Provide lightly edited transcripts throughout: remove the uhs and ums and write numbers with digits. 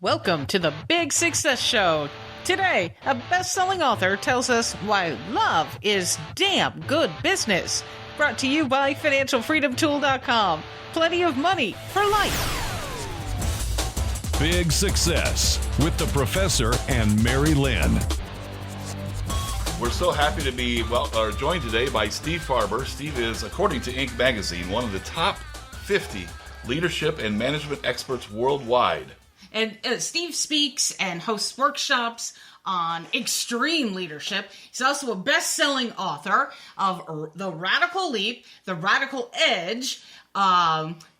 Welcome to the Big Success Show. Today, a best-selling author tells us why love is damn good business. Brought to you by FinancialFreedomTool.com. Plenty of money for life. Big Success with the professor and Mary-Lynn. We're so happy to be joined today by Steve Farber. Steve is, according to Inc. magazine, one of the top 50 leadership and management experts worldwide. And Steve speaks and hosts workshops on extreme leadership. He's also a best-selling author of The Radical Leap, The Radical Edge,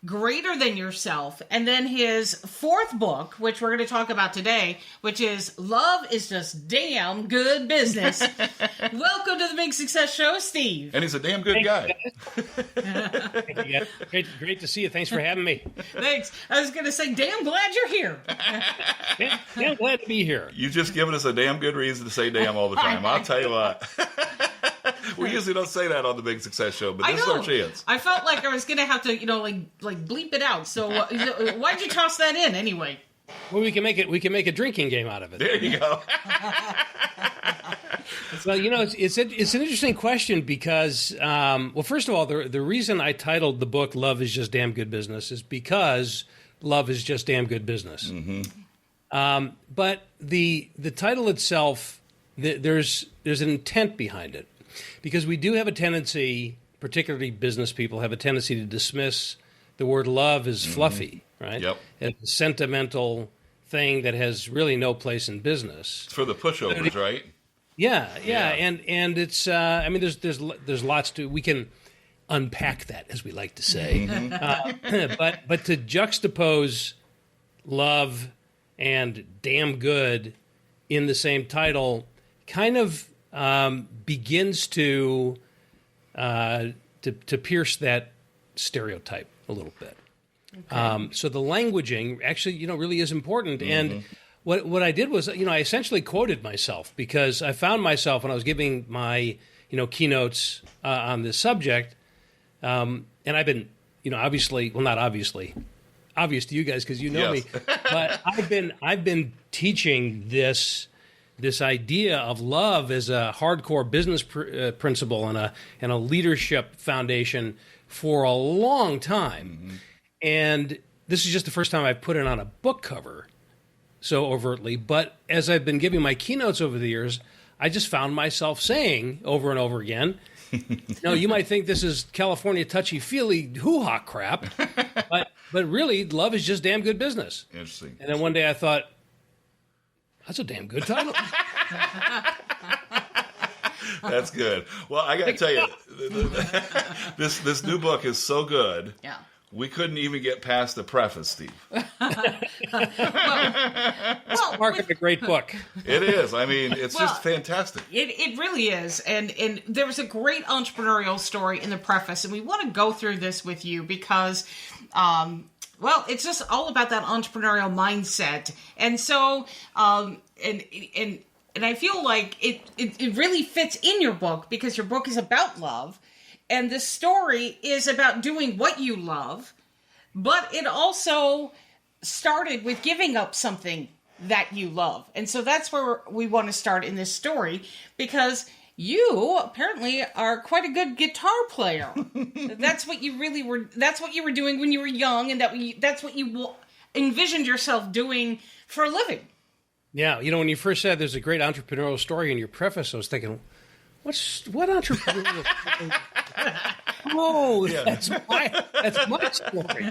Greater Than Yourself, and then his fourth book, which we're going to talk about today, which is Love is Just Damn Good Business. Welcome to the Big Success Show, Steve. And he's a damn good guy. Great to see you. Thanks for having me. Thanks. I was going to say, damn glad you're here. Damn glad to be here. You've just given us a damn good reason to say damn all the time. I'll tell you what. We usually don't say that on the Big Success Show, but this is our chance. I felt like I was going to have to, like bleep it out. So why'd you toss that in anyway? Well, we can make a drinking game out of it. There you go. Well, it's an interesting question because, first of all, the reason I titled the book "Love is Just Damn Good Business" is because love is just damn good business. Mm-hmm. But the title itself, there's an intent behind it, because we do have a tendency, particularly business people, have a tendency to dismiss the word love as fluffy, right? Yep. It's a sentimental thing that has really no place in business. It's for the pushovers, right? Yeah. And it's there's lots to, we can unpack that, as we like to say. But to juxtapose love and damn good in the same title kind of begins to pierce that stereotype a little bit. Okay. So the languaging actually, really is important. Mm-hmm. And what I did was, I essentially quoted myself, because I found myself when I was giving my, keynotes on this subject, and I've been, obviously, well, not obviously, obvious to you guys because you know me, but I've been teaching this idea of love as a hardcore business principle and a leadership foundation for a long time. Mm-hmm. And this is just the first time I've put it on a book cover so overtly. But as I've been giving my keynotes over the years, I just found myself saying over and over again, you might think this is California touchy-feely hoo-ha crap, but really, love is just damn good business. Interesting. And then one day I thought, that's a damn good title. That's good. Well, I got to tell you, this new book is so good. Yeah. We couldn't even get past the preface, Steve. Mark, it's a great book. It is. I mean, it's just fantastic. It really is. And there was a great entrepreneurial story in the preface, and we want to go through this with you because it's just all about that entrepreneurial mindset. And so, and I feel like it really fits in your book because your book is about love, and the story is about doing what you love, but it also started with giving up something that you love. And so that's where we want to start in this story, because you apparently are quite a good guitar player. That's what you really were. That's what you were doing when you were young, and that's what you envisioned yourself doing for a living. Yeah, when you first said there's a great entrepreneurial story in your preface, I was thinking, what entrepreneurial story? Oh, yeah. That's my story.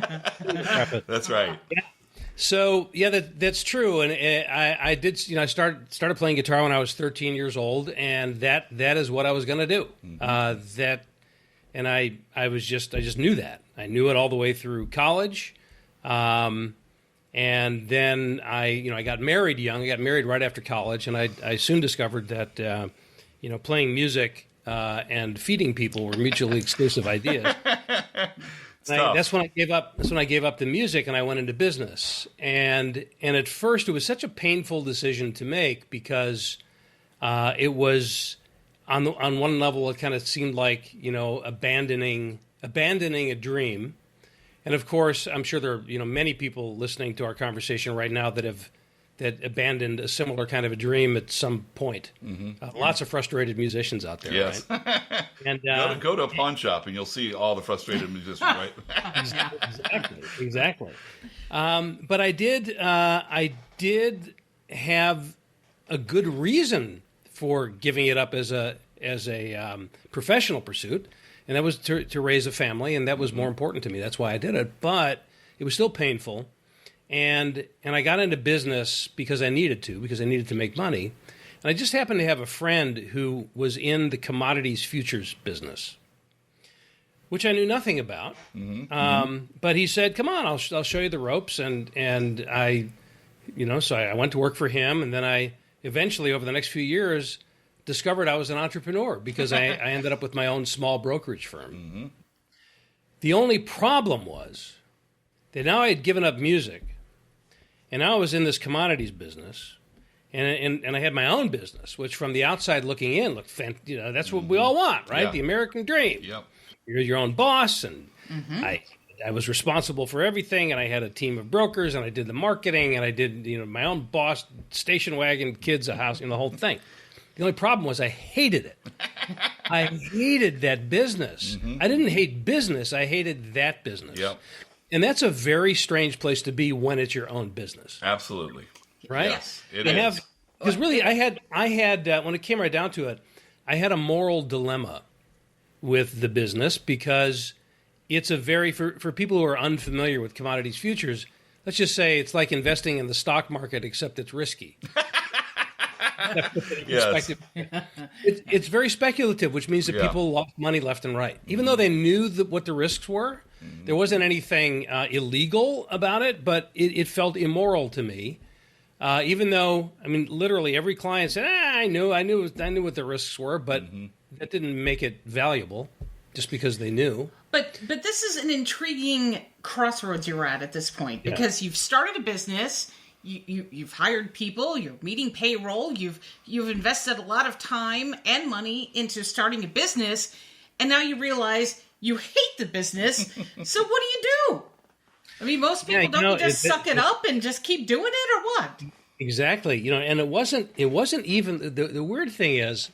That's right. Yeah. So that's true, and I did. I started playing guitar when I was 13 years old, and that is what I was going to do. Mm-hmm. I just knew that. I knew it all the way through college, and then I got married young. I got married right after college, and I soon discovered that playing music and feeding people were mutually exclusive ideas. That's when I gave up. That's when I gave up the music and I went into business. And at first, it was such a painful decision to make because it was on one level, it kind of seemed like abandoning a dream, And of course, I'm sure there are many people listening to our conversation right now that abandoned a similar kind of a dream at some point. Lots of frustrated musicians out there. Yes. Right? And go to a pawn shop and you'll see all the frustrated musicians, right? Exactly. But I did have a good reason for giving it up as a professional pursuit, and that was to raise a family, and that was more important to me. That's why I did it. But it was still painful, and I got into business because I needed to make money, and I just happened to have a friend who was in the commodities futures business, which I knew nothing about. But he said, "Come on, I'll show you the ropes," and I, so I went to work for him, and then I eventually, over the next few years, discovered I was an entrepreneur because I ended up with my own small brokerage firm. The only problem was that now I had given up music, and now I was in this commodities business, and I had my own business, which from the outside looking in looked, that's what we all want, right? Yeah. The American dream. Yep. You're your own boss, and I was responsible for everything, and I had a team of brokers, and I did the marketing, and I did my own boss, station wagon, kids, a house, the whole thing. The only problem was I hated it. I hated that business. I didn't hate business. I hated that business. Yep. And that's a very strange place to be when it's your own business. Absolutely. Right? Yes, it is. Because really, I had when it came right down to it, I had a moral dilemma with the business because it's for people who are unfamiliar with commodities futures, let's just say it's like investing in the stock market, except it's risky. Yes. It's very speculative, which means that people lost money left and right. Even though they knew what the risks were, there wasn't anything illegal about it, but it felt immoral to me. Even though, literally every client said, I knew what the risks were, but that didn't make it valuable just because they knew. But this is an intriguing crossroads you're at this point, because you've started a business. You've hired people, you're meeting payroll, you've invested a lot of time and money into starting a business, and now you realize you hate the business. So what do? Most people don't just suck it up and just keep doing it, or what? Exactly. And it wasn't even the weird thing is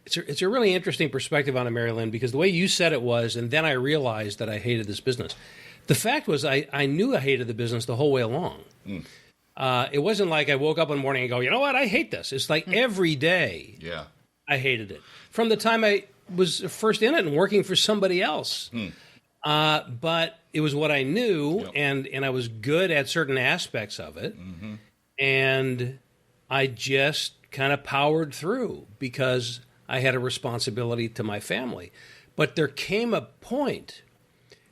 it's a really interesting perspective on it, Mary-Lynn, because the way you said it was, and then I realized that I hated this business. The fact was I knew I hated the business the whole way along. It wasn't like I woke up one morning and go, you know what, I hate this. It's like every day I hated it. From the time I was first in it and working for somebody else. But it was what I knew, and I was good at certain aspects of it. And I just kind of powered through because I had a responsibility to my family. But there came a point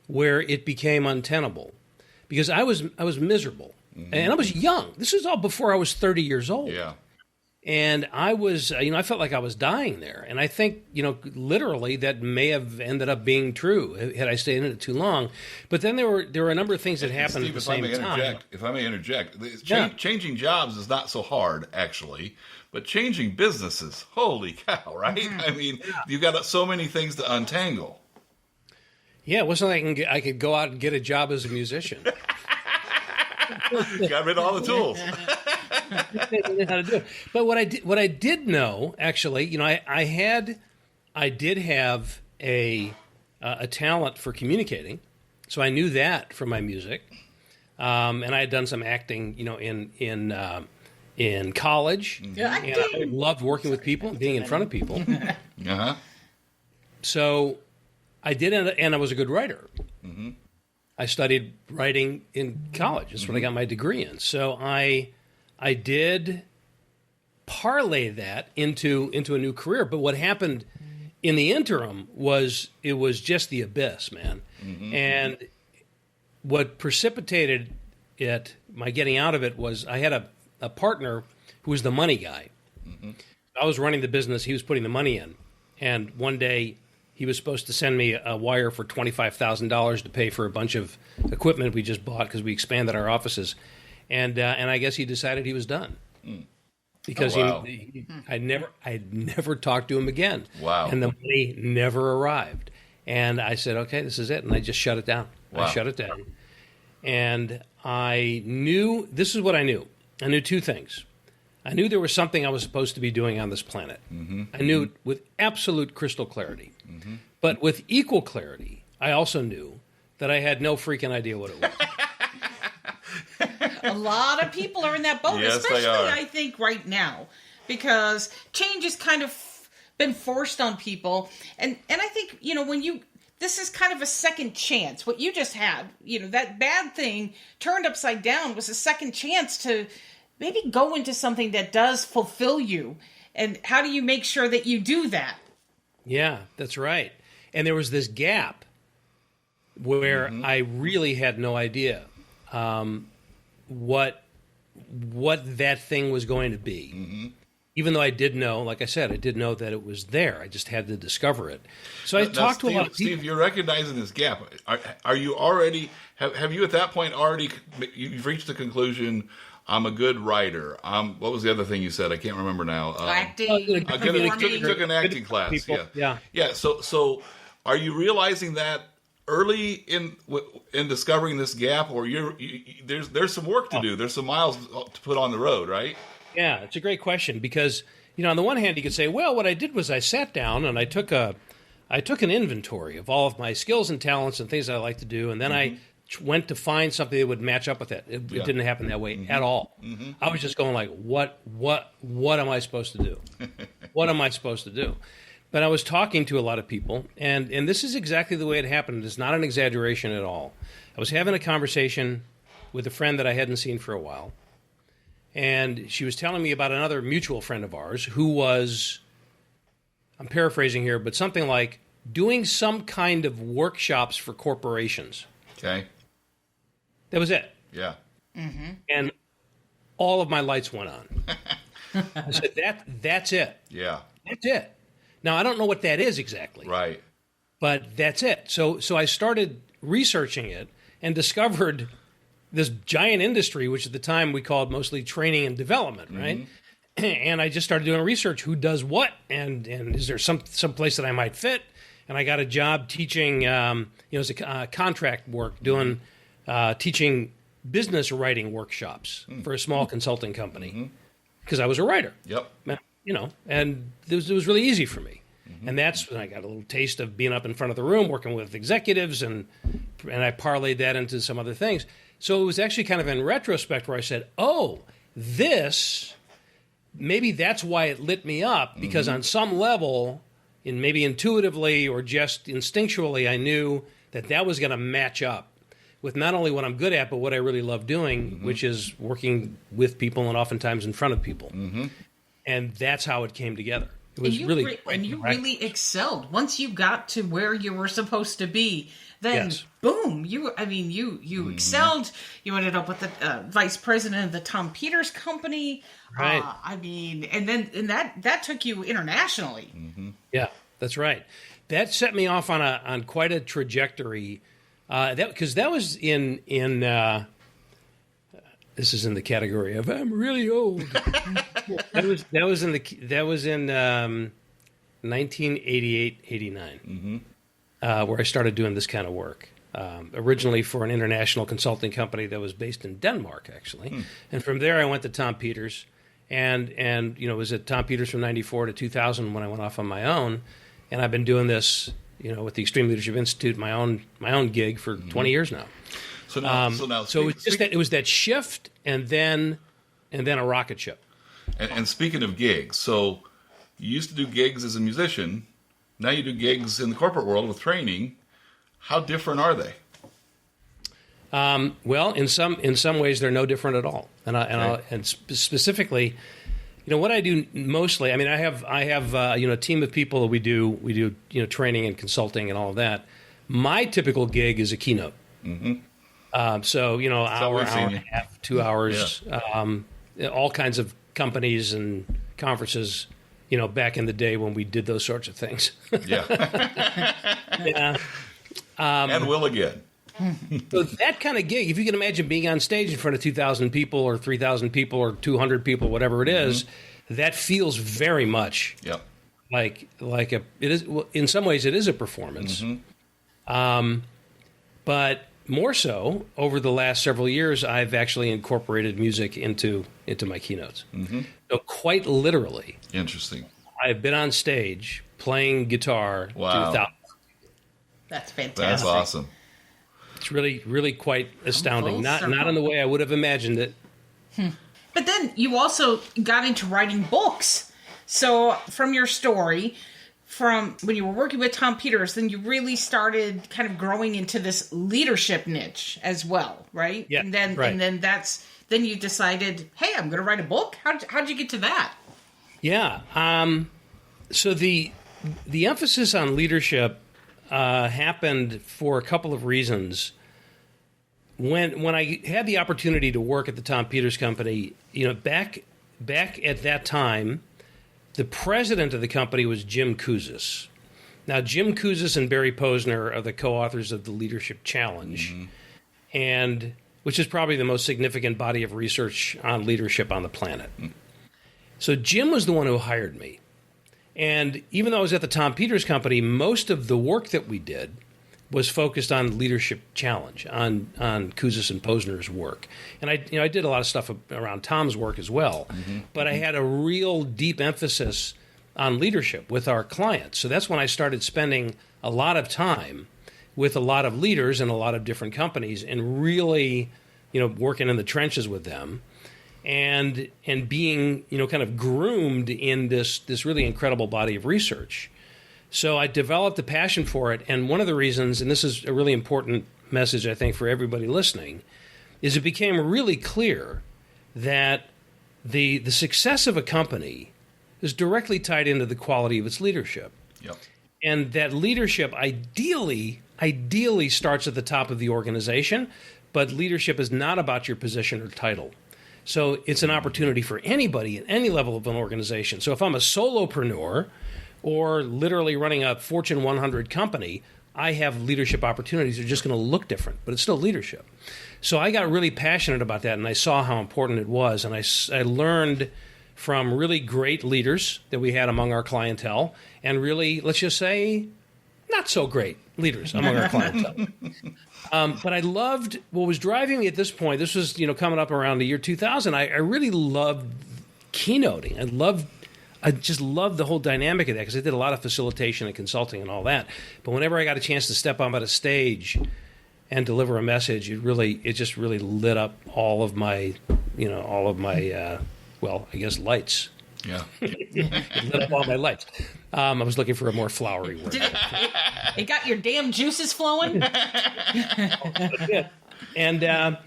where it became untenable because I was miserable. And I was young. This is all before I was 30 years old. Yeah. And I was, I felt like I was dying there. And I think, literally that may have ended up being true had I stayed in it too long. But then there were a number of things that happened at the same time. If I may interject, changing jobs is not so hard, actually. But changing businesses, holy cow, right? You've got so many things to untangle. Yeah, it wasn't like I could go out and get a job as a musician. Got rid of all the tools. How to do it. But what I did know, actually, I did have a talent for communicating, so I knew that from my music, and I had done some acting, in college. And I loved working with people and being in front of people. So I did, and I was a good writer. I studied writing in college. That's what I got my degree in. So I did parlay that into a new career. But what happened in the interim was it was just the abyss, man. And what precipitated my getting out of it was I had a partner who was the money guy. I was running the business. He was putting the money in. And one day he was supposed to send me a wire for $25,000 to pay for a bunch of equipment we just bought because we expanded our offices. And I guess he decided he was done because I'd never talked to him again. Wow. And the money never arrived. And I said, okay, this is it. And I just shut it down. Wow. I shut it down. And I knew, this is what I knew. I knew two things. I knew there was something I was supposed to be doing on this planet. I knew it with absolute crystal clarity. But with equal clarity, I also knew that I had no freaking idea what it was. A lot of people are in that boat, Yes, especially they are. I think right now, because change has kind of been forced on people. And I think, this is kind of a second chance. What you just had, that bad thing turned upside down was a second chance to maybe go into something that does fulfill you. And how do you make sure that you do that? Yeah, that's right. And there was this gap where I really had no idea what that thing was going to be. Even though I did know, like I said, I did know that it was there. I just had to discover it. So I talked to a lot of people. Steve, you're recognizing this gap. Are you already, have you at that point already, you've reached the conclusion, I'm a good writer. What was the other thing you said? I can't remember now. Acting, took an acting class. People. Yeah. So are you realizing that early in discovering this gap, or there's some work to do? There's some miles to put on the road, right? Yeah, it's a great question because, on the one hand, you could say, well, what I did was I sat down and I took an inventory of all of my skills and talents and things I like to do, and then I went to find something that would match up with that. It didn't happen that way at all. I was just going like, what am I supposed to do? What am I supposed to do? But I was talking to a lot of people, and this is exactly the way it happened. It's not an exaggeration at all. I was having a conversation with a friend that I hadn't seen for a while, and she was telling me about another mutual friend of ours who was, I'm paraphrasing here, but something like doing some kind of workshops for corporations. Okay. That was it. Yeah. And all of my lights went on. I said, that's it. Yeah. That's it. Now, I don't know what that is exactly. Right. But that's it. So I started researching it and discovered this giant industry, which at the time we called mostly training and development, right? And I just started doing research. Who does what? And is there some place that I might fit? And I got a job teaching, as a contract work, doing teaching business writing workshops for a small consulting company because I was a writer. Yep. And it was really easy for me. And that's when I got a little taste of being up in front of the room, working with executives, and I parlayed that into some other things. So it was actually kind of in retrospect where I said, maybe that's why it lit me up, because on some level, and maybe intuitively or just instinctually, I knew that was going to match up with not only what I'm good at, but what I really love doing, which is working with people and oftentimes in front of people. And that's how it came together. It was you really really excelled. Once you got to where you were supposed to be, then boom, you excelled. You ended up with the vice president of the Tom Peters Company. Right. And that took you internationally. Yeah, that's right. That set me off on quite a trajectory. Because that was in this is in the category of I'm really old. that was in 1988, 89, where I started doing this kind of work. Originally for an international consulting company that was based in Denmark, actually, and from there I went to Tom Peters, and was at Tom Peters from '94 to 2000 when I went off on my own, and I've been doing this, with the Extreme Leadership Institute, my own gig for 20 years now. So now, it was that shift, and then a rocket ship. And speaking of gigs, so you used to do gigs as a musician. Now you do gigs in the corporate world with training. How different are they? Well, in some ways they're no different at all. And specifically, what I do mostly. I mean, I have a team of people that we do training and consulting and all of that. My typical gig is a keynote. So hour and a half, 2 hours, all kinds of companies and conferences. Back in the day when we did those sorts of things. Yeah. And will again. So that kind of gig, if you can imagine being on stage in front of 2,000 people or 3,000 people or 200 people, whatever it is, that feels very much like it is. Well, in some ways, it is a performance. But more so, over the last several years, I've actually incorporated music into my keynotes. So quite literally, Interesting. I've been on stage playing guitar to Wow. thousands. That's fantastic. That's awesome. It's really, really quite astounding. full Not circle. in the way I would have imagined it. But then you also got into writing books. So from your story, from when you were working with Tom Peters, then you really started kind of growing into this leadership niche as well, right? Yeah, And then right. then you decided, hey, I'm going to write a book. How'd you get to that? Yeah. So the emphasis on leadership happened for a couple of reasons. When I had the opportunity to work at the Tom Peters Company, back at that time, the president of the company was Jim Kouzes. Now, Jim Kouzes and Barry Posner are the co-authors of the Leadership Challenge, and which is probably the most significant body of research on leadership on the planet. So Jim was the one who hired me. And even though I was at the Tom Peters Company, most of the work that we did was focused on Leadership Challenge, on Kouzes and Posner's work. And I did a lot of stuff around Tom's work as well. But I had a real deep emphasis on leadership with our clients. So that's when I started spending a lot of time with a lot of leaders in a lot of different companies and really, working in the trenches with them. And being, kind of groomed in this really incredible body of research. So I developed a passion for it, and one of the reasons, and this is a really important message, I think, for everybody listening, is it became really clear that the success of a company is directly tied into the quality of its leadership. Yep. And that leadership ideally starts at the top of the organization, but leadership is not about your position or title. So it's an opportunity for anybody at any level of an organization. So if I'm a solopreneur or literally running a Fortune 100 company, I have leadership opportunities. They're just going to look different, but it's still leadership. So I got really passionate about that, and I saw how important it was. And I learned from really great leaders that we had among our clientele and really, let's just say, not so great leaders among our clientele. But I loved what was driving me at this point. This was, coming up around the year 2000. I really loved keynoting. I just loved the whole dynamic of that because I did a lot of facilitation and consulting and all that. But whenever I got a chance to step on a stage and deliver a message, it just really lit up all of my lights. Yeah. It lit up all my lights. I was looking for a more flowery word. It got your damn juices flowing? And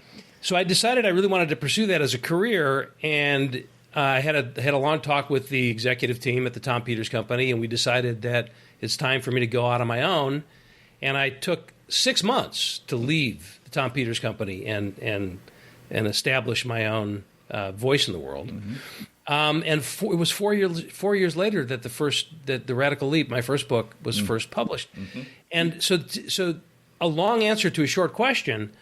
so I decided I really wanted to pursue that as a career, and I had a long talk with the executive team at the Tom Peters Company, and we decided that it's time for me to go out on my own. And I took 6 months to leave the Tom Peters Company and establish my own voice in the world. It was 4 years later that the Radical Leap, my first book, was first published. And so a long answer to a short question,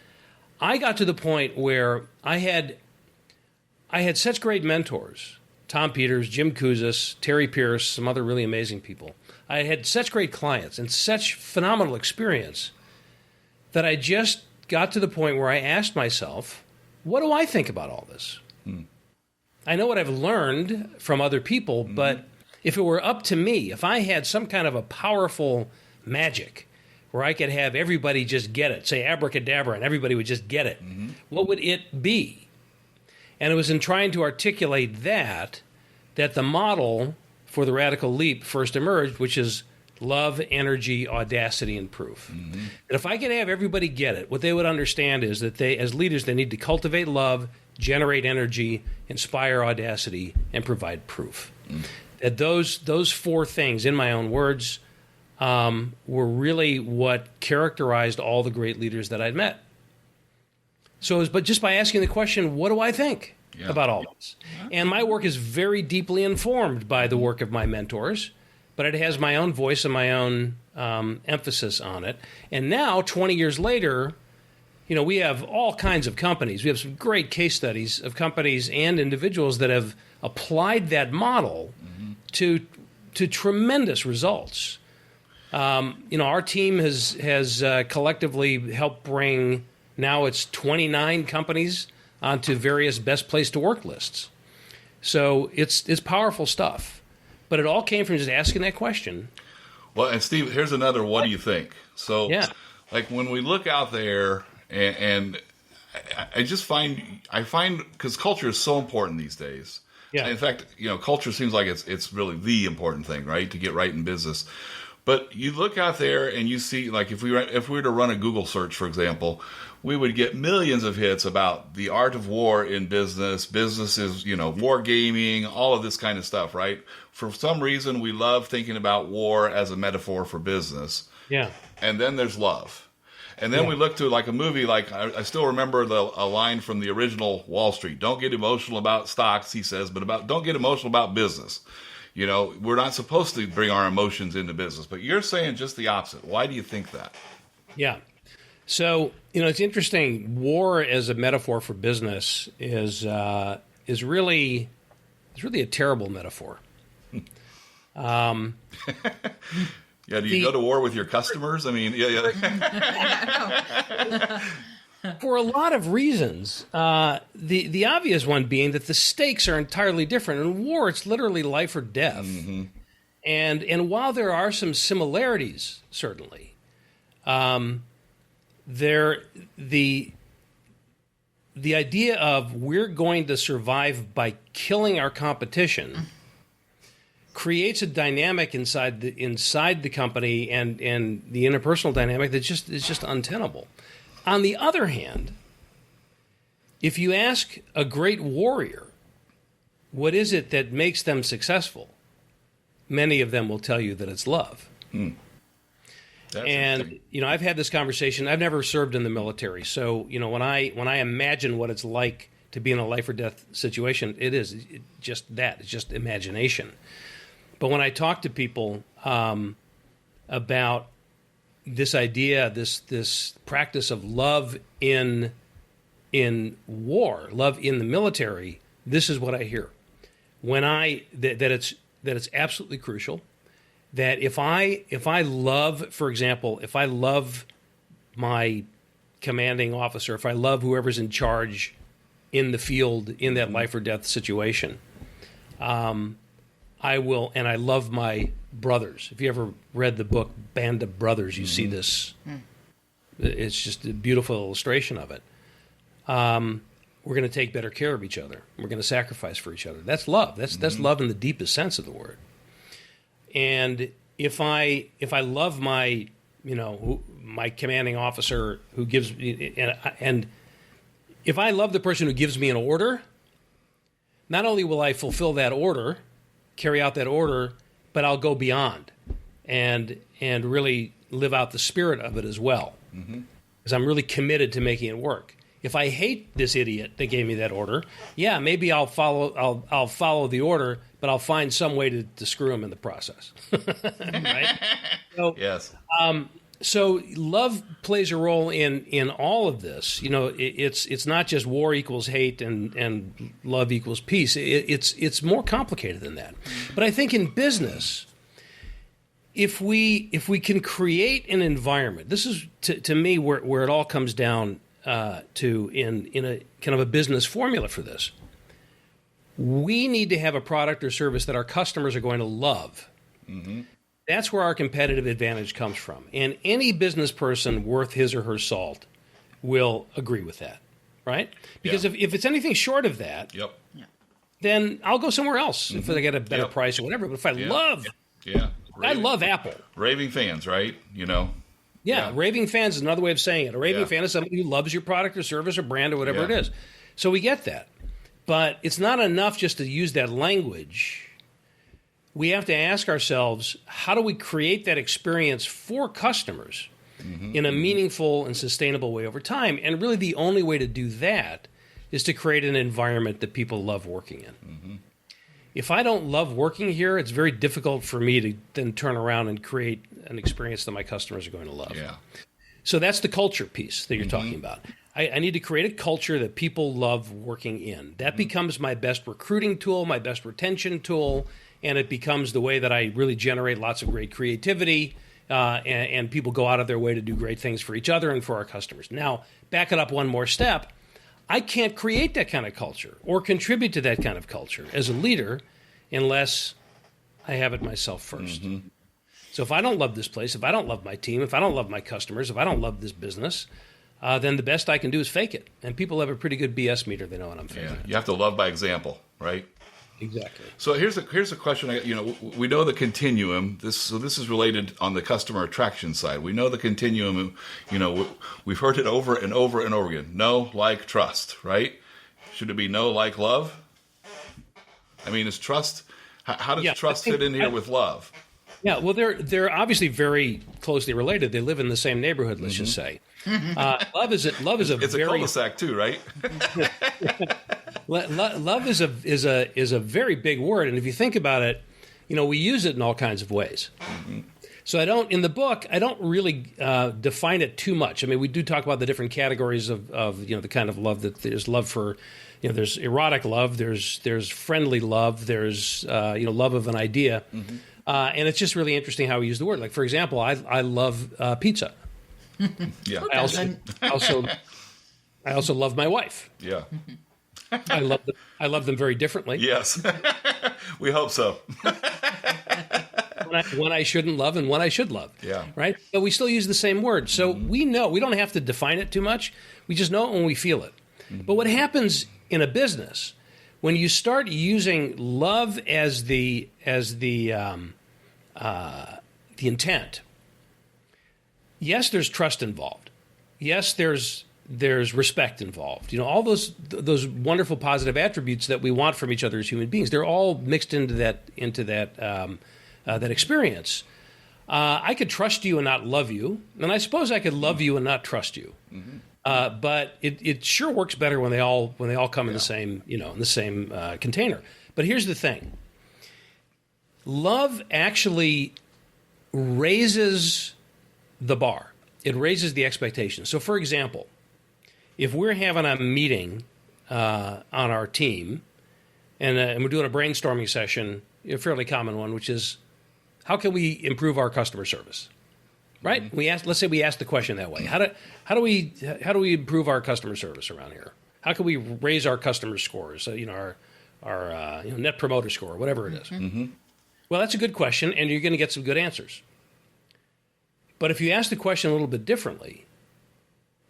I got to the point where I had such great mentors, Tom Peters, Jim Kouzes, Terry Pierce, some other really amazing people. I had such great clients and such phenomenal experience that I just got to the point where I asked myself, what do I think about all this? I know what I've learned from other people, but if it were up to me, if I had some kind of a powerful magic where I could have everybody just get it, say abracadabra, and everybody would just get it, what would it be? And it was in trying to articulate that the model for the Radical Leap first emerged, which is love, energy, audacity, and proof. And if I could have everybody get it, what they would understand is that they, as leaders, they need to cultivate love, generate energy, inspire audacity, and provide proof. That those four things, in my own words, were really what characterized all the great leaders that I'd met. So, but just by asking the question, what do I think about all this? And my work is very deeply informed by the work of my mentors, but it has my own voice and my own emphasis on it. And now, 20 years later, we have all kinds of companies. We have some great case studies of companies and individuals that have applied that model to tremendous results. Our team has collectively helped bring Now it's 29 companies onto various best place to work lists. So it's powerful stuff. But it all came from just asking that question. Well, and Steve, here's another what do you think? So, like when we look out there and I find because culture is so important these days. Yeah. In fact, culture seems like it's really the important thing, right? To get right in business. But you look out there and you see, like if we were to run a Google search, for example, we would get millions of hits about the art of war in business. Business is, war gaming, all of this kind of stuff, right? For some reason, we love thinking about war as a metaphor for business. Yeah. And then there's love. And then we look to like a movie, like I still remember a line from the original Wall Street. Don't get emotional about stocks, he says, but don't get emotional about business. We're not supposed to bring our emotions into business, but you're saying just the opposite. Why do you think that? Yeah. So, it's interesting. War as a metaphor for business is really a terrible metaphor. Yeah, do you go to war with your customers? I mean, yeah. For a lot of reasons. The obvious one being that the stakes are entirely different. In war, it's literally life or death. Mm-hmm. And while there are some similarities, certainly, the idea of we're going to survive by killing our competition creates a dynamic inside the company and the interpersonal dynamic that is just untenable. On the other hand, if you ask a great warrior, what is it that makes them successful? Many of them will tell you that it's love. And I've had this conversation. I've never served in the military, so when I imagine what it's like to be in a life or death situation, it's just imagination. But when I talk to people about this idea, this practice of love in war, love in the military, this is what I hear. That it's absolutely crucial. That if I love, for example, if I love my commanding officer, if I love whoever's in charge in the field in that life or death situation, I will, and I love my brothers. If you ever read the book Band of Brothers, you see this. It's just a beautiful illustration of it. We're going to take better care of each other. We're going to sacrifice for each other. That's love. That's love in the deepest sense of the word. And if I love my my commanding officer who gives and if I love the person who gives me an order, not only will I fulfill that order, carry out that order, but I'll go beyond and really live out the spirit of it as well, because I'm really committed to making it work. If I hate this idiot that gave me that order, maybe I'll follow the order, but I'll find some way to screw him in the process. Right? So, yes. So love plays a role in all of this. It's not just war equals hate and love equals peace. It's more complicated than that. But I think in business, if we can create an environment, this is to me where it all comes down to in a kind of a business formula for this. We need to have a product or service that our customers are going to love. Mm-hmm. That's where our competitive advantage comes from. And any business person worth his or her salt will agree with that, right? Because if it's anything short of that, then I'll go somewhere else if I get a better price or whatever. But if I love Apple. Raving fans, right? Yeah, raving fans is another way of saying it. A raving fan is somebody who loves your product or service or brand or whatever it is. So we get that. But it's not enough just to use that language. We have to ask ourselves, how do we create that experience for customers in a meaningful and sustainable way over time? And really the only way to do that is to create an environment that people love working in. Mm-hmm. If I don't love working here, it's very difficult for me to then turn around and create an experience that my customers are going to love. Yeah. So that's the culture piece that you're talking about. I need to create a culture that people love working in. That becomes my best recruiting tool, my best retention tool, and it becomes the way that I really generate lots of great creativity and people go out of their way to do great things for each other and for our customers. Now, back it up one more step. I can't create that kind of culture or contribute to that kind of culture as a leader unless I have it myself first. Mm-hmm. So if I don't love this place, if I don't love my team, if I don't love my customers, if I don't love this business, then the best I can do is fake it. And people have a pretty good BS meter. They know what I'm faking. Yeah, you have to love by example, right? Exactly. So here's a question. We know the continuum. This is related on the customer attraction side. We know the continuum. We've heard it over and over and over again. Know, like, trust. Right? Should it be know, like, love? I mean, is trust? How does trust fit in here with love? Yeah. Well, they're obviously very closely related. They live in the same neighborhood. Let's just say. Love is a it's a cul-de-sac too, right? Love is a very big word, and if you think about it, we use it in all kinds of ways. Mm-hmm. So in the book, I don't really define it too much. I mean, we do talk about the different categories of the kind of love that there's love for. There's erotic love, there's friendly love, there's love of an idea, mm-hmm. And it's just really interesting how we use the word. Like, for example, I love pizza. Yeah. I also love my wife. Yeah. I love them very differently. Yes. We hope so. One I shouldn't love and one I should love. Yeah. Right? But we still use the same word. So we know. We don't have to define it too much. We just know it when we feel it. Mm-hmm. But what happens in a business when you start using love as the intent? Yes, there's trust involved. Yes, there's respect involved. All those wonderful positive attributes that we want from each other as human beings. They're all mixed into that experience. I could trust you and not love you, and I suppose I could love you and not trust you. Mm-hmm. But it sure works better when they all come in the same container. But here's the thing: love actually raises the bar. It raises the expectation. So, for example, if we're having a meeting on our team and we're doing a brainstorming session, a fairly common one, which is, how can we improve our customer service? Right? Mm-hmm. Let's say we ask the question that way. How do we improve our customer service around here? How can we raise our customer scores? Our net promoter score, whatever it is. Mm-hmm. Well, that's a good question, and you're going to get some good answers. But if you ask the question a little bit differently,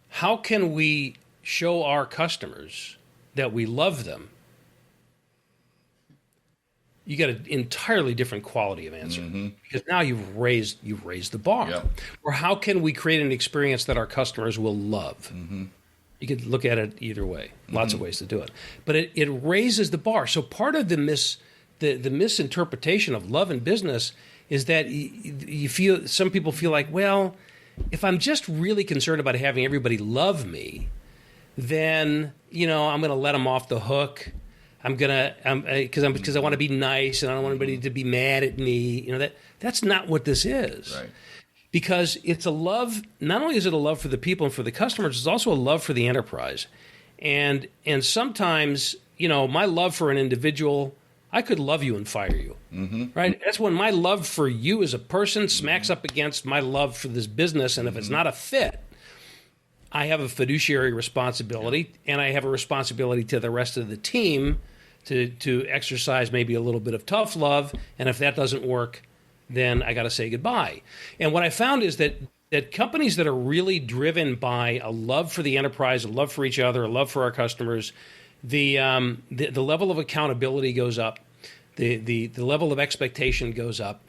how can we show our customers that we love them? You get an entirely different quality of answer, mm-hmm. because now you've raised the bar. Yeah. Or how can we create an experience that our customers will love? Mm-hmm. You could look at it either way. Lots of ways to do it, but it raises the bar. So part of the misinterpretation of love in business is that some people feel like, well, if I'm just really concerned about having everybody love me, then I'm going to let them off the hook. Because I want to be nice and I don't want anybody to be mad at me. That's not what this is. Right. Because it's a love. Not only is it a love for the people and for the customers, it's also a love for the enterprise. And sometimes my love for an individual, I could love you and fire you, mm-hmm. right? That's when my love for you as a person smacks up against my love for this business, and if it's not a fit, I have a fiduciary responsibility, and I have a responsibility to the rest of the team to exercise maybe a little bit of tough love, and if that doesn't work, then I got to say goodbye. And what I found is that companies that are really driven by a love for the enterprise, a love for each other, a love for our customers, the level of accountability goes up, the level of expectation goes up,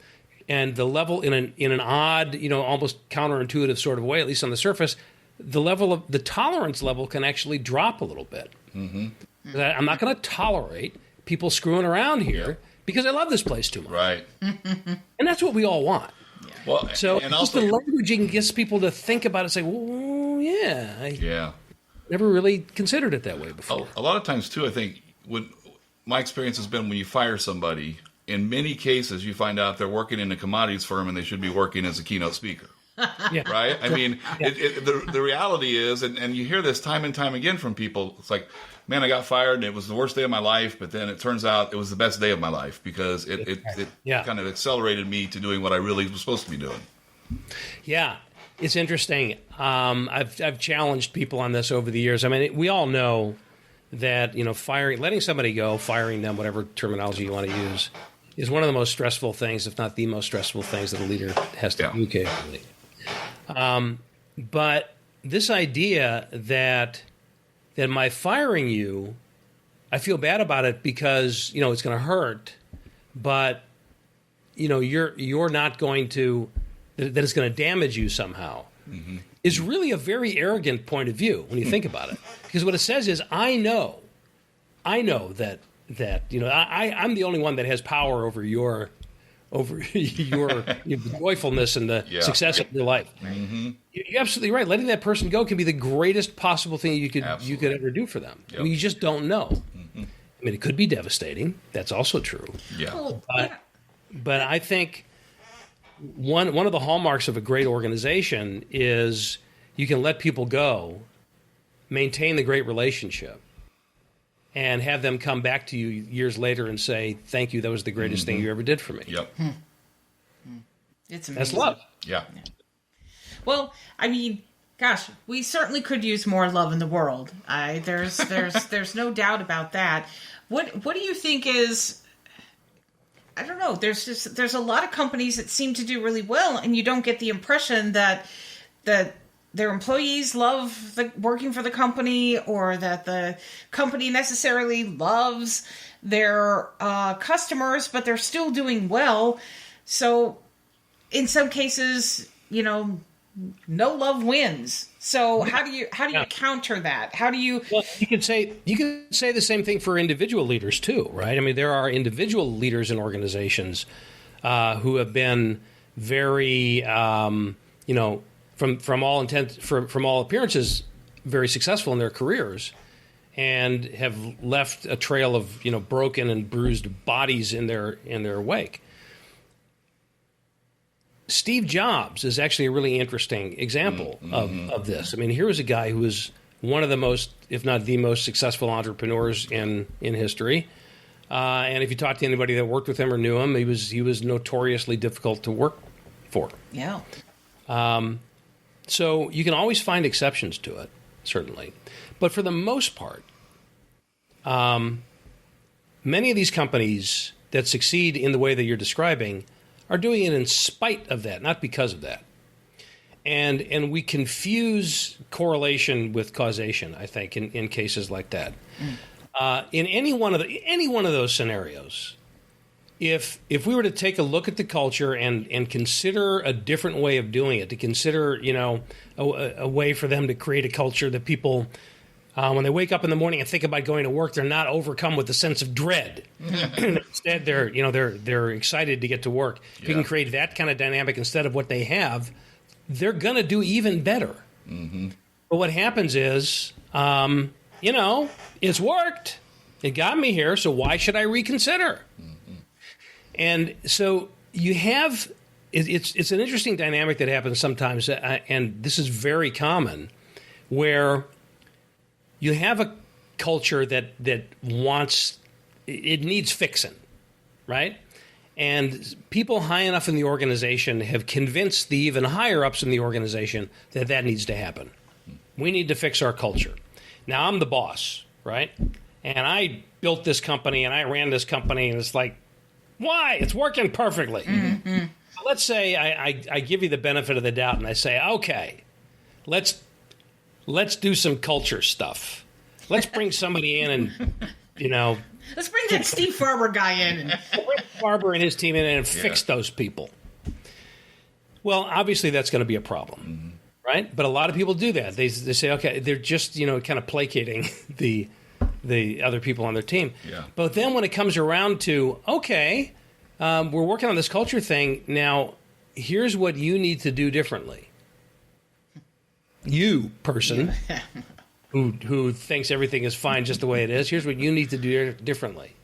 and the level in an odd, almost counterintuitive sort of way, at least on the surface, the tolerance level can actually drop a little bit. Mm-hmm. I'm not going to tolerate people screwing around here because I love this place too much. Right. And that's what we all want. Yeah. Well, so and just also, the languaging gets people to think about it and say, well, yeah. Never really considered it that way before. A lot of times, too, I think, my experience has been when you fire somebody, in many cases you find out they're working in a commodities firm and they should be working as a keynote speaker. Yeah. Right? I mean, the reality is, and you hear this time and time again from people, it's like, man, I got fired and it was the worst day of my life, but then it turns out it was the best day of my life because it kind of accelerated me to doing what I really was supposed to be doing. Yeah, it's interesting. I've challenged people on this over the years. I mean, we all know that letting somebody go, firing them, whatever terminology you want to use, is one of the most stressful things, if not the most stressful things that a leader has to do occasionally. But this idea that my firing you, I feel bad about it because it's going to hurt, but you're not going to, that it's going to damage you somehow, is really a very arrogant point of view when you think about it. Because what it says is, I know that I'm the only one that has power over your joyfulness and the success of your life. You're absolutely right. Letting that person go can be the greatest possible thing you could ever do for them. I mean, you just don't know. I mean, it could be devastating. That's also true. But I think one of the hallmarks of a great organization is you can let people go, maintain the great relationship, and have them come back to you years later and say, "Thank you, that was the greatest thing you ever did for me." Yep. It's amazing. That's love. Yeah. Well, I mean, gosh, we certainly could use more love in the world. There's no doubt about that. What do you think is? I don't know. There's a lot of companies that seem to do really well, and you don't get the impression that their employees love working for the company, or that the company necessarily loves their customers, but they're still doing well. So in some cases, no love wins. So how do you counter that? How do you? Well, you can say the same thing for individual leaders too, right? I mean, there are individual leaders in organizations who have been very, from all appearances, very successful in their careers, and have left a trail of broken and bruised bodies in their wake. Steve Jobs is actually a really interesting example of this. I mean, here was a guy who was one of the most, if not the most successful entrepreneurs in history. And if you talk to anybody that worked with him or knew him, he was notoriously difficult to work for. Yeah. So you can always find exceptions to it, certainly. But for the most part, many of these companies that succeed in the way that you're describing are doing it in spite of that, not because of that. And we confuse correlation with causation, I think, in cases like that. In any one of those scenarios, if we were to take a look at the culture and consider a different way of doing it, to consider a way for them to create a culture that people, when they wake up in the morning and think about going to work, they're not overcome with a sense of dread. Instead, they're excited to get to work. If you can create that kind of dynamic instead of what they have, they're going to do even better. But what happens is, it's worked. It got me here, so why should I reconsider? And so you have, it's an interesting dynamic that happens sometimes, and this is very common, where you have a culture that wants, it needs fixing, right? And people high enough in the organization have convinced the even higher ups in the organization that needs to happen. We need to fix our culture. Now, I'm the boss, right? And I built this company and I ran this company, and it's like, why? It's working perfectly. Let's say I give you the benefit of the doubt and I say, okay, let's do some culture stuff. Let's bring somebody in and, let's bring that Steve Farber guy in. Bring Farber and his team in and fix those people. Well, obviously that's going to be a problem, right? But a lot of people do that. They say, okay, they're just, kind of placating the other people on their team. Yeah. But then when it comes around to, okay, we're working on this culture thing. Now, here's what you need to do differently. You, person, who thinks everything is fine just the way it is, here's what you need to do differently.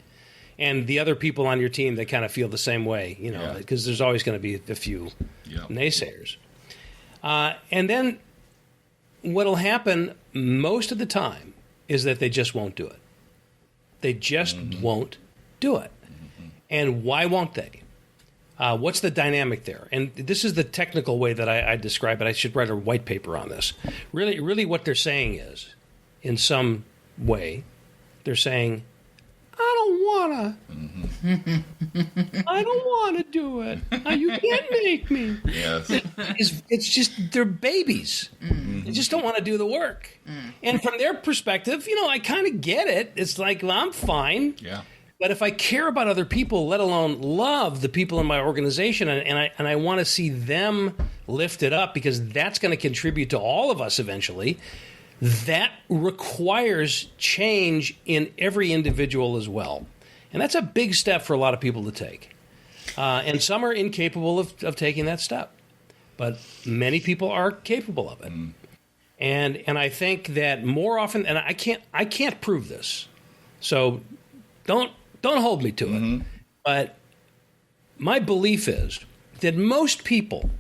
And the other people on your team, they kind of feel the same way, because there's always going to be a few naysayers. And then what'll happen most of the time is that they just won't do it. They just won't do it. And why won't they? What's the dynamic there? And this is the technical way that I describe it. I should write a white paper on this. Really what they're saying is, in some way, they're saying, I don't want to. I don't want to do it. You can't make me. Yes. It's just, they're babies. They just don't want to do the work. And from their perspective, I kind of get it. It's like, well, I'm fine. Yeah. But if I care about other people, let alone love the people in my organization, and I want to see them lifted up, because that's going to contribute to all of us eventually, that requires change in every individual as well. And that's a big step for a lot of people to take. And some are incapable of taking that step. But many people are capable of it. And I think that more often, and I can't prove this, so don't hold me to it. But my belief is that most people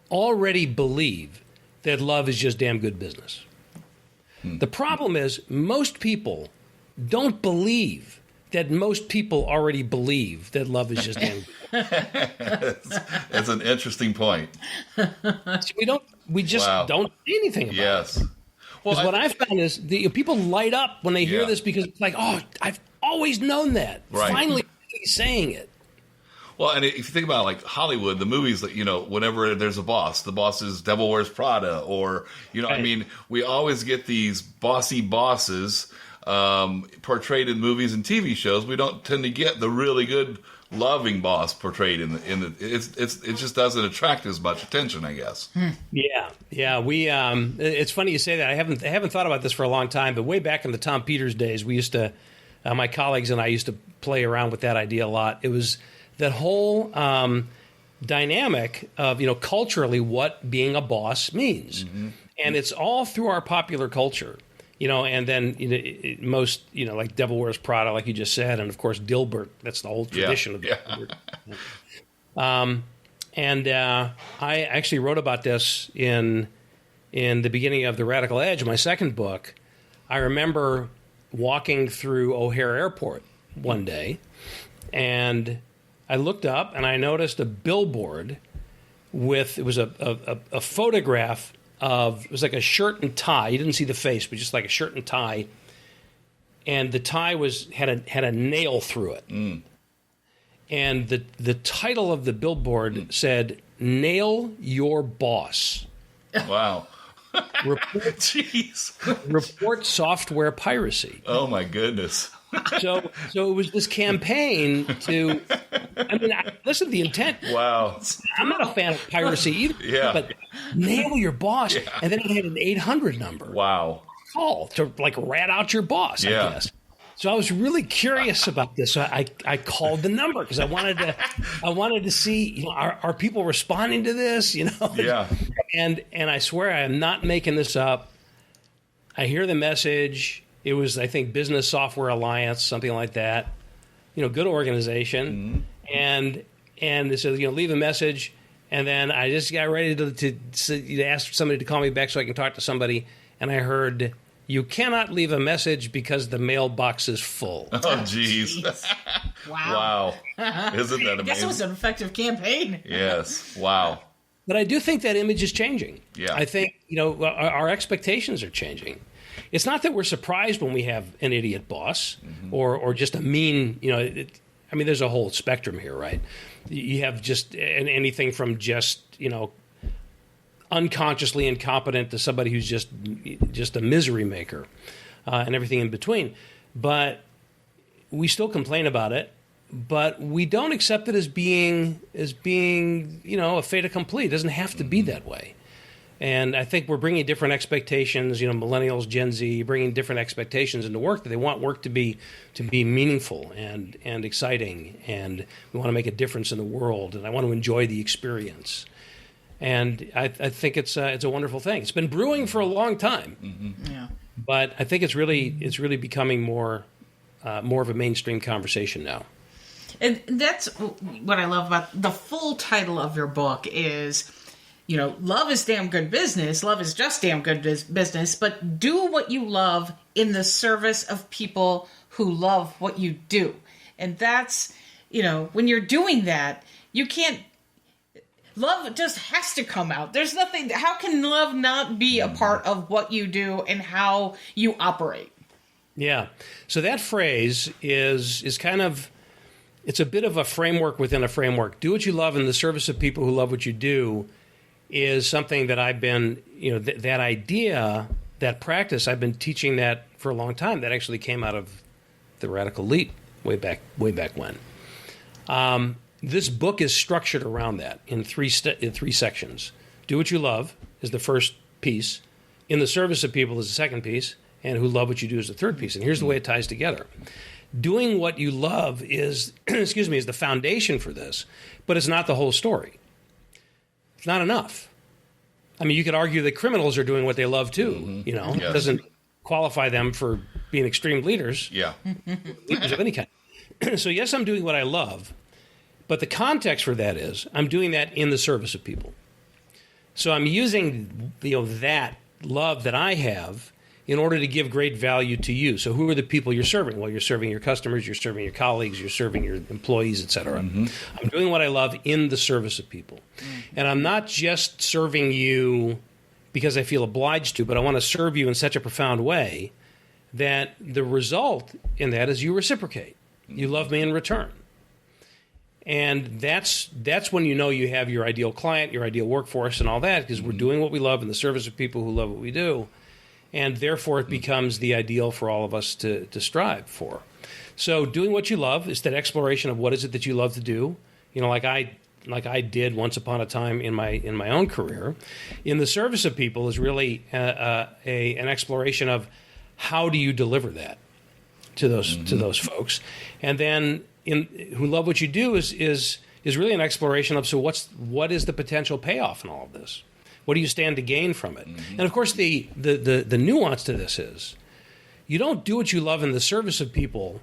already believe that love is just damn good business. The problem is most people don't believe that most people already believe that love is just damn good. That's an interesting point. So we just don't say anything about it. Yes. Well, What I found is people light up when they hear Yeah. this, because it's like, oh, I've always known that. Right. Finally, he's saying it. Well, and if you think about like Hollywood, the movies that, whenever there's a boss, the boss is Devil Wears Prada, or, I mean, we always get these bossy bosses portrayed in movies and TV shows. We don't tend to get the really good, loving boss portrayed in the it just doesn't attract as much attention, I guess. Yeah. We it's funny you say that. I haven't thought about this for a long time, but way back in the Tom Peters days, we used to, my colleagues and I used to play around with that idea a lot. It was that whole dynamic of culturally what being a boss means, and it's all through our popular culture. And then most like Devil Wears Prada, like you just said, and of course Dilbert. That's the whole tradition of Dilbert. And I actually wrote about this in the beginning of The Radical Edge, my second book. I remember walking through O'Hare Airport one day, and I looked up and I noticed a billboard with, it was a photograph of, it was like a shirt and tie. You didn't see the face, but just like a shirt and tie. And the tie had a nail through it. And the title of the billboard said, "Nail Your Boss." Wow. Report software piracy. Oh my goodness. So it was this campaign to, listen to the intent. Wow. I'm not a fan of piracy either. Yeah. But nail your boss. Yeah. And then it had an 800 number. Wow. Call to like rat out your boss, I guess. So I was really curious about this. So I called the number because I wanted to see, are people responding to this? Yeah. And I swear I am not making this up. I hear the message. It was, I think, Business Software Alliance, something like that. Good organization. And they said, leave a message. And then I just got ready to ask somebody to call me back so I can talk to somebody. And I heard, "You cannot leave a message because the mailbox is full." Oh, jeez. Wow. Isn't that amazing? I guess it was an effective campaign. Yes. Wow. But I do think that image is changing. Yeah. I think, our expectations are changing. It's not that we're surprised when we have an idiot boss or just a mean, there's a whole spectrum here, right? You have just anything from just, unconsciously incompetent to somebody who's just a misery maker, and everything in between. But we still complain about it, but we don't accept it as being a fait accompli. It doesn't have to be that way. And I think we're bringing different expectations, millennials, Gen Z, bringing different expectations into work, that they want work to be meaningful and exciting, and we want to make a difference in the world, and I want to enjoy the experience. And I think it's a wonderful thing. It's been brewing for a long time, Yeah. but I think it's really becoming more of a mainstream conversation now. And that's what I love about the full title of your book is, love is damn good business. Love is just damn good business, but do what you love in the service of people who love what you do. And that's, when you're doing that, you can't. Love just has to come out. There's nothing. How can love not be a part of what you do and how you operate? Yeah. So that phrase is kind of, it's a bit of a framework within a framework. Do what you love in the service of people who love what you do is something that I've been, that idea, that practice, I've been teaching that for a long time. That actually came out of the Radical Elite way back when. This book is structured around that in three sections. Do what you love is the first piece. In the service of people is the second piece. And who love what you do is the third piece. And here's the way it ties together. Doing what you love is, is the foundation for this, but it's not the whole story. It's not enough. I mean, you could argue that criminals are doing what they love too. It doesn't qualify them for being extreme leaders. Yeah. Leaders of any kind. So yes, I'm doing what I love. But the context for that is I'm doing that in the service of people. So I'm using that love that I have in order to give great value to you. So who are the people you're serving? Well, you're serving your customers, you're serving your colleagues, you're serving your employees, et cetera. I'm doing what I love in the service of people. And I'm not just serving you because I feel obliged to, but I want to serve you in such a profound way that the result in that is you reciprocate. You love me in return. And that's when you have your ideal client, your ideal workforce, and all that, because we're doing what we love in the service of people who love what we do, and therefore it becomes the ideal for all of us to strive for. So doing what you love is that exploration of what is it that you love to do, like I did once upon a time in my own career. In the service of people is really an exploration of how do you deliver that to those folks, and then who love what you do is really an exploration of what is the potential payoff in all of this? What do you stand to gain from it? And of course, the nuance to this is you don't do what you love in the service of people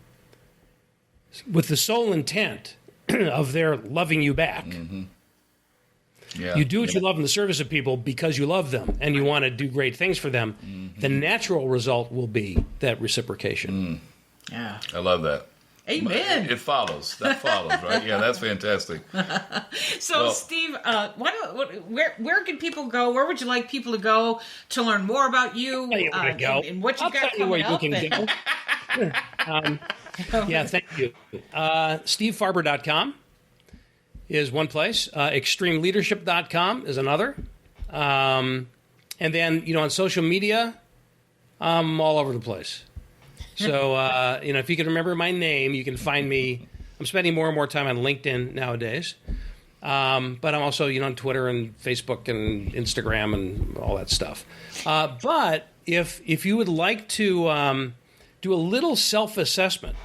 with the sole intent of their loving you back. Yeah. You do what you love in the service of people because you love them and you want to do great things for them. The natural result will be that reciprocation. Yeah, I love that. Amen. It follows. That follows, right? Yeah, that's fantastic. So, Steve, where can people go? Where would you like people to go to learn more about you and what you've got coming up? Yeah, thank you. SteveFarber.com is one place. ExtremeLeadership.com is another. And then, on social media, I'm all over the place. So, if you can remember my name, you can find me. I'm spending more and more time on LinkedIn nowadays. But I'm also, on Twitter and Facebook and Instagram and all that stuff. But if you would like to do a little self-assessment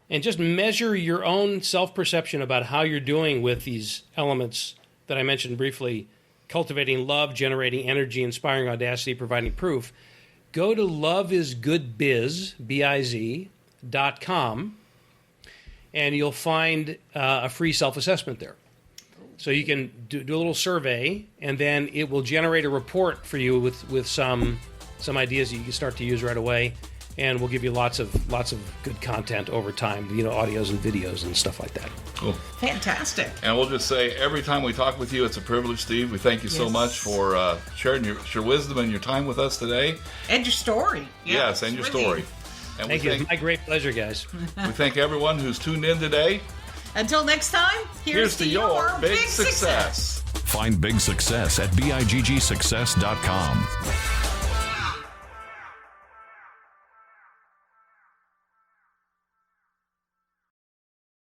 and just measure your own self-perception about how you're doing with these elements that I mentioned briefly, cultivating love, generating energy, inspiring audacity, providing proof, go to loveisgoodbiz, BIZ.com, and you'll find a free self-assessment there. So you can do a little survey, and then it will generate a report for you with some ideas that you can start to use right away, and we'll give you lots of good content over time, audios and videos and stuff like that. Cool. Fantastic. And we'll just say, every time we talk with you, it's a privilege, Steve. We thank you so much for sharing your wisdom and your time with us today. And your story. Yes, and your story. And thank you. It's my great pleasure, guys. We thank everyone who's tuned in today. Until next time, here's to your big success. Find Big Success at BIGGSuccess.com.